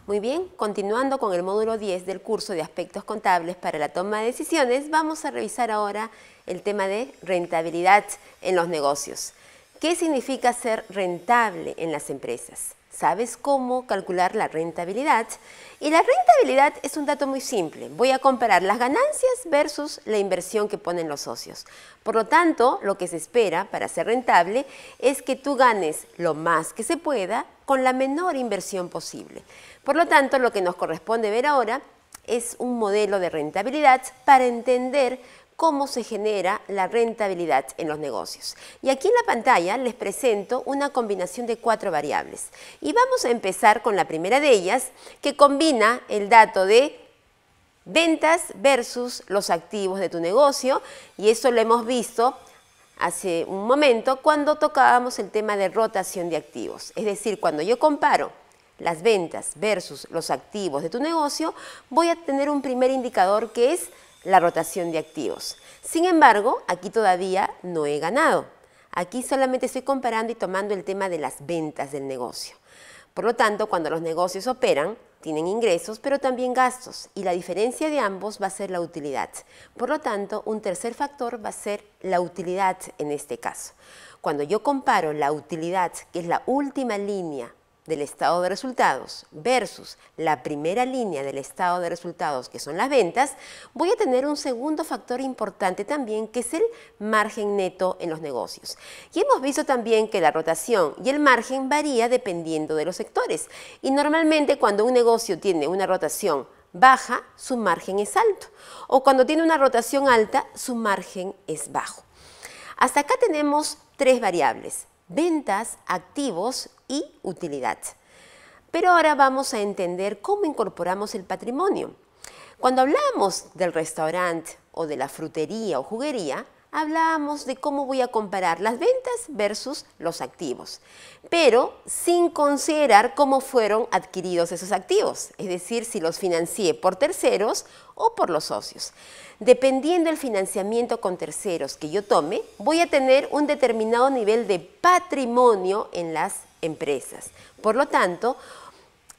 Muy bien, continuando con el módulo 10 del curso de aspectos contables para la toma de decisiones, vamos a revisar ahora el tema de rentabilidad en los negocios. ¿Qué significa ser rentable en las empresas? ¿Sabes cómo calcular la rentabilidad? Y la rentabilidad es un dato muy simple. Voy a comparar las ganancias versus la inversión que ponen los socios. Por lo tanto, lo que se espera para ser rentable es que tú ganes lo más que se pueda con la menor inversión posible. Por lo tanto, lo que nos corresponde ver ahora es un modelo de rentabilidad para entender cómo se genera la rentabilidad en los negocios. Y aquí en la pantalla les presento una combinación de 4 variables. Y vamos a empezar con la primera de ellas, que combina el dato de ventas versus los activos de tu negocio. Y eso lo hemos visto hace un momento cuando tocábamos el tema de rotación de activos. Es decir, cuando yo comparo las ventas versus los activos de tu negocio, voy a tener un primer indicador que es la rotación de activos. Sin embargo, aquí todavía no he ganado. Aquí solamente estoy comparando y tomando el tema de las ventas del negocio. Por lo tanto, cuando los negocios operan, tienen ingresos, pero también gastos. Y la diferencia de ambos va a ser la utilidad. Por lo tanto, un tercer factor va a ser la utilidad en este caso. Cuando yo comparo la utilidad, que es la última línea del estado de resultados versus la primera línea del estado de resultados, que son las ventas, voy a tener un segundo factor importante también, que es el margen neto en los negocios. Y hemos visto también que la rotación y el margen varía dependiendo de los sectores. Y normalmente cuando un negocio tiene una rotación baja, su margen es alto. O cuando tiene una rotación alta, su margen es bajo. Hasta acá tenemos 3 variables: ventas, activos y utilidad. Pero ahora vamos a entender cómo incorporamos el patrimonio. Cuando hablamos del restaurante o de la frutería o juguería, hablábamos de cómo voy a comparar las ventas versus los activos, pero sin considerar cómo fueron adquiridos esos activos, es decir, si los financié por terceros o por los socios. Dependiendo del financiamiento con terceros que yo tome, voy a tener un determinado nivel de patrimonio en las empresas. Por lo tanto,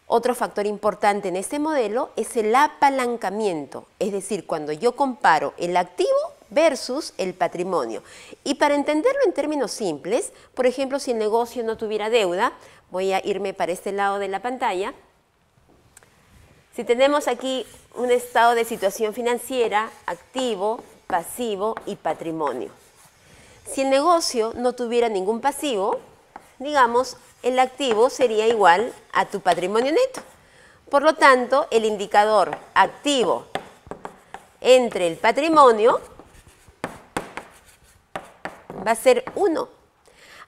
otro factor importante en este modelo es el apalancamiento, es decir, cuando yo comparo el activo versus el patrimonio. Y para entenderlo en términos simples, por ejemplo, si el negocio no tuviera deuda, voy a irme para este lado de la pantalla. Si tenemos aquí un estado de situación financiera, activo, pasivo y patrimonio. Si el negocio no tuviera ningún pasivo, digamos, el activo sería igual a tu patrimonio neto. Por lo tanto, el indicador activo entre el patrimonio va a ser 1.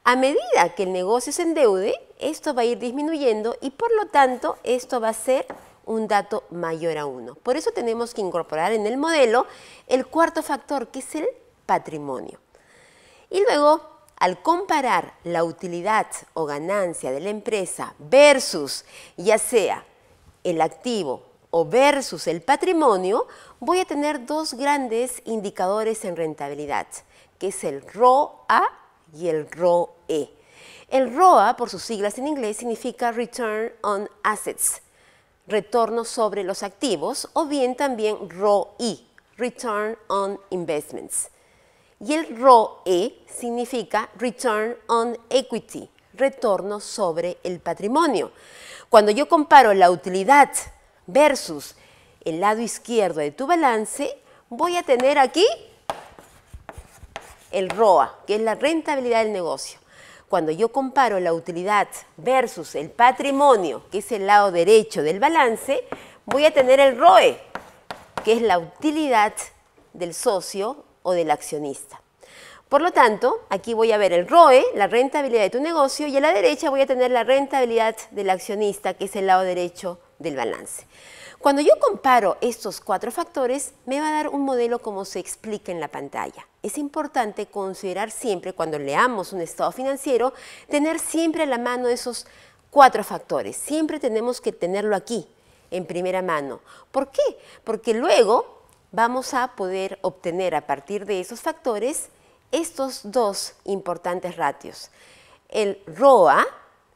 A medida que el negocio se endeude, esto va a ir disminuyendo y por lo tanto esto va a ser un dato mayor a 1. Por eso tenemos que incorporar en el modelo el cuarto factor, que es el patrimonio. Y luego, al comparar la utilidad o ganancia de la empresa versus ya sea el activo o versus el patrimonio, voy a tener 2 grandes indicadores en rentabilidad, que es el ROA y el ROE. El ROA, por sus siglas en inglés, significa Return on Assets, retorno sobre los activos, o bien también ROI, Return on Investments. Y el ROE significa Return on Equity, retorno sobre el patrimonio. Cuando yo comparo la utilidad versus el lado izquierdo de tu balance, voy a tener aquí el ROA, que es la rentabilidad del negocio. Cuando yo comparo la utilidad versus el patrimonio, que es el lado derecho del balance, voy a tener el ROE, que es la utilidad del socio o del accionista. Por lo tanto, aquí voy a ver el ROE, la rentabilidad de tu negocio, y a la derecha voy a tener la rentabilidad del accionista, que es el lado derecho del balance. Cuando yo comparo estos 4 factores, me va a dar un modelo como se explica en la pantalla. Es importante considerar siempre, cuando leamos un estado financiero, tener siempre a la mano esos 4 factores. Siempre tenemos que tenerlo aquí, en primera mano. ¿Por qué? Porque luego vamos a poder obtener a partir de esos factores estos 2 importantes ratios. El ROA,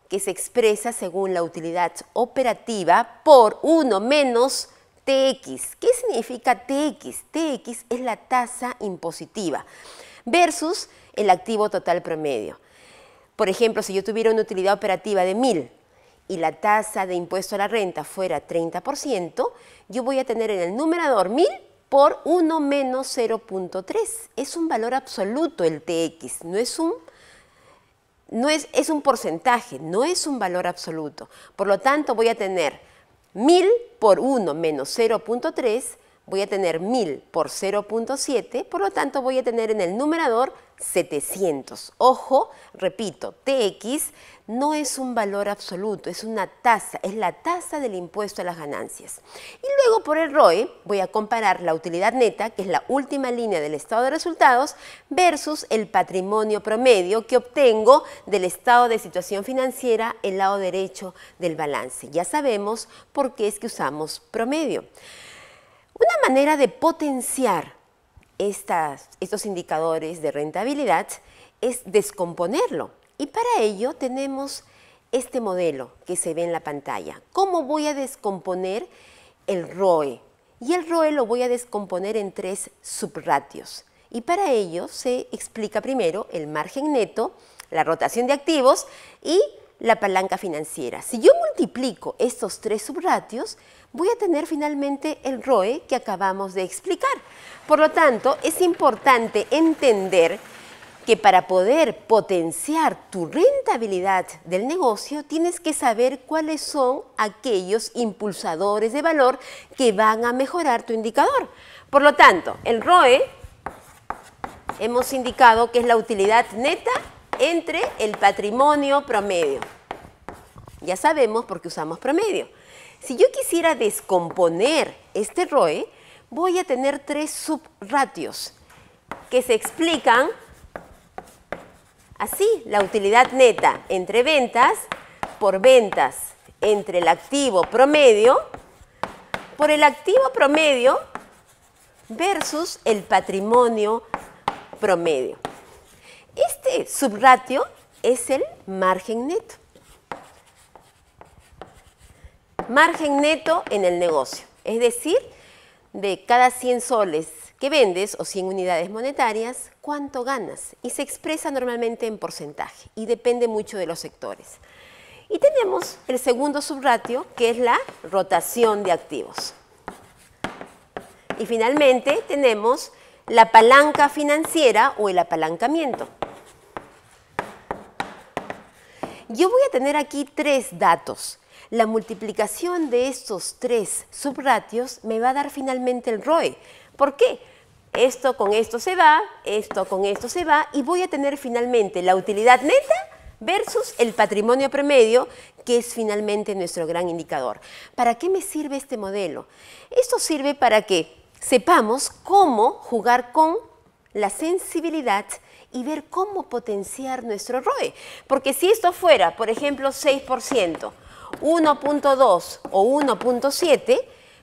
que se expresa según la utilidad operativa por 1 menos TX. ¿Qué significa TX? TX es la tasa impositiva versus el activo total promedio. Por ejemplo, si yo tuviera una utilidad operativa de 1.000 y la tasa de impuesto a la renta fuera 30%, yo voy a tener en el numerador 1.000 por 1 menos 0.3. Es un valor absoluto el TX, es un porcentaje, no es un valor absoluto. Por lo tanto, voy a tener 1.000 por 1 menos 0.3, voy a tener 1.000 por 0.7, por lo tanto voy a tener en el numerador 700. Ojo, repito, TX no es un valor absoluto, es una tasa, es la tasa del impuesto a las ganancias. Y luego por el ROE voy a comparar la utilidad neta, que es la última línea del estado de resultados, versus el patrimonio promedio que obtengo del estado de situación financiera, el lado derecho del balance. Ya sabemos por qué es que usamos promedio. Una manera de potenciar estos indicadores de rentabilidad es descomponerlo. Y para ello tenemos este modelo que se ve en la pantalla. ¿Cómo voy a descomponer el ROE? Y el ROE lo voy a descomponer en 3 subratios. Y para ello se explica primero el margen neto, la rotación de activos y la palanca financiera. Si yo multiplico estos 3 subratios, voy a tener finalmente el ROE que acabamos de explicar. Por lo tanto, es importante entender que para poder potenciar tu rentabilidad del negocio, tienes que saber cuáles son aquellos impulsadores de valor que van a mejorar tu indicador. Por lo tanto, el ROE hemos indicado que es la utilidad neta entre el patrimonio promedio. Ya sabemos por qué usamos promedio. Si yo quisiera descomponer este ROE, voy a tener 3 subratios que se explican así: la utilidad neta entre ventas, por ventas entre el activo promedio, por el activo promedio versus el patrimonio promedio. Este subratio es el margen neto. Margen neto en el negocio, es decir, de cada 100 soles que vendes o 100 unidades monetarias, ¿cuánto ganas? Y se expresa normalmente en porcentaje y depende mucho de los sectores. Y tenemos el segundo subratio, que es la rotación de activos. Y finalmente tenemos la palanca financiera o el apalancamiento. Yo voy a tener aquí 3 datos. La multiplicación de estos 3 subratios me va a dar finalmente el ROE. ¿Por qué? Esto con esto se va, esto con esto se va, y voy a tener finalmente la utilidad neta versus el patrimonio promedio, que es finalmente nuestro gran indicador. ¿Para qué me sirve este modelo? Esto sirve para que sepamos cómo jugar con la sensibilidad y ver cómo potenciar nuestro ROE. Porque si esto fuera, por ejemplo, 6%, 1.2 o 1.7,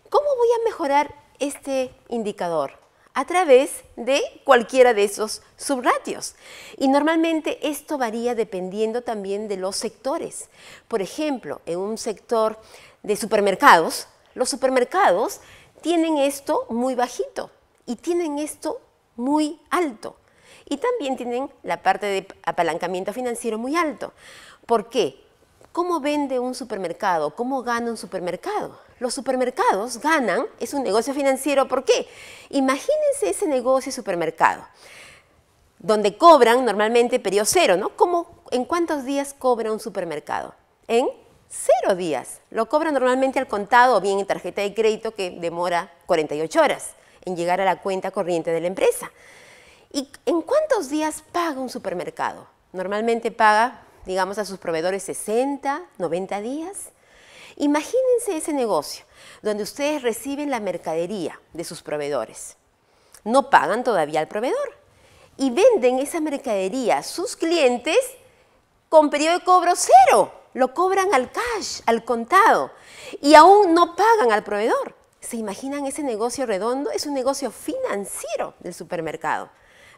¿cómo voy a mejorar este indicador? A través de cualquiera de esos subratios. Y normalmente esto varía dependiendo también de los sectores. Por ejemplo, en un sector de supermercados, los supermercados tienen esto muy bajito y tienen esto muy alto. Y también tienen la parte de apalancamiento financiero muy alto. ¿Por qué? ¿Cómo vende un supermercado? ¿Cómo gana un supermercado? Los supermercados ganan, es un negocio financiero. ¿Por qué? Imagínense ese negocio de supermercado, donde cobran normalmente periodo cero, ¿no? ¿En cuántos días cobra un supermercado? En 0 días. Lo cobran normalmente al contado o bien en tarjeta de crédito, que demora 48 horas en llegar a la cuenta corriente de la empresa. ¿Y en cuántos días paga un supermercado? Normalmente paga, digamos, a sus proveedores 60, 90 días. Imagínense ese negocio donde ustedes reciben la mercadería de sus proveedores. No pagan todavía al proveedor y venden esa mercadería a sus clientes con periodo de cobro 0. Lo cobran al cash, al contado, y aún no pagan al proveedor. ¿Se imaginan ese negocio redondo? Es un negocio financiero del supermercado.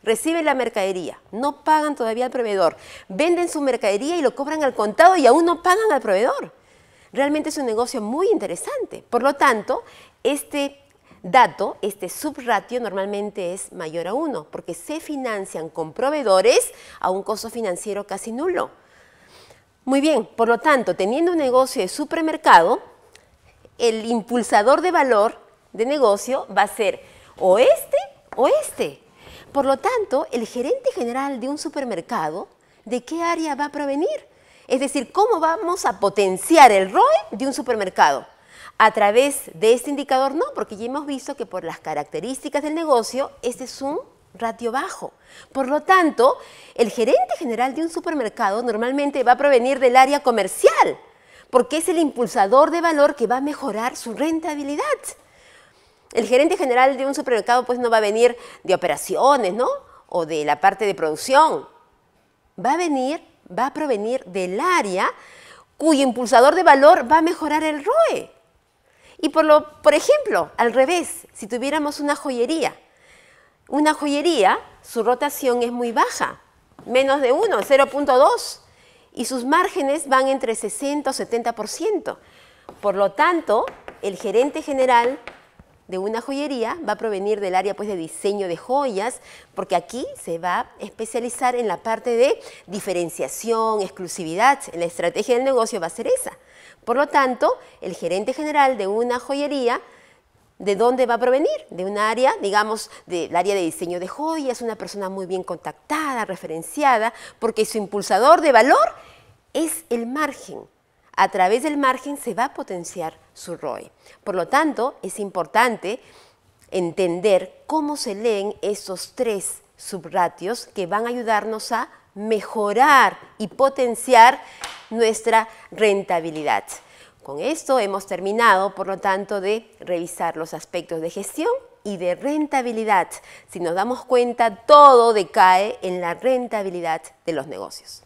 reciben la mercadería, no pagan todavía al proveedor, venden su mercadería y lo cobran al contado y aún no pagan al proveedor. Realmente es un negocio muy interesante. Por lo tanto, este dato, este subratio normalmente es mayor a 1, porque se financian con proveedores a un costo financiero casi nulo. Muy bien, por lo tanto, teniendo un negocio de supermercado, el impulsador de valor de negocio va a ser o este o este. Por lo tanto, el gerente general de un supermercado, ¿de qué área va a provenir? Es decir, ¿cómo vamos a potenciar el ROE de un supermercado? A través de este indicador no, porque ya hemos visto que por las características del negocio, este es un ratio bajo. Por lo tanto, el gerente general de un supermercado normalmente va a provenir del área comercial, porque es el impulsador de valor que va a mejorar su rentabilidad. El gerente general de un supermercado pues no va a venir de operaciones, ¿no? O de la parte de producción. Va a provenir del área cuyo impulsador de valor va a mejorar el ROE. Y por ejemplo, al revés, si tuviéramos una joyería, su rotación es muy baja, menos de 1, 0.2, y sus márgenes van entre 60 o 70%. Por lo tanto, el gerente general de una joyería va a provenir del área pues, de diseño de joyas, porque aquí se va a especializar en la parte de diferenciación, exclusividad. La estrategia del negocio va a ser esa. Por lo tanto, el gerente general de una joyería, ¿de dónde va a provenir? De un área, digamos, del área de diseño de joyas, una persona muy bien contactada, referenciada, porque su impulsador de valor es el margen. A través del margen se va a potenciar su ROE. Por lo tanto, es importante entender cómo se leen estos 3 subratios que van a ayudarnos a mejorar y potenciar nuestra rentabilidad. Con esto hemos terminado, por lo tanto, de revisar los aspectos de gestión y de rentabilidad. Si nos damos cuenta, todo decae en la rentabilidad de los negocios.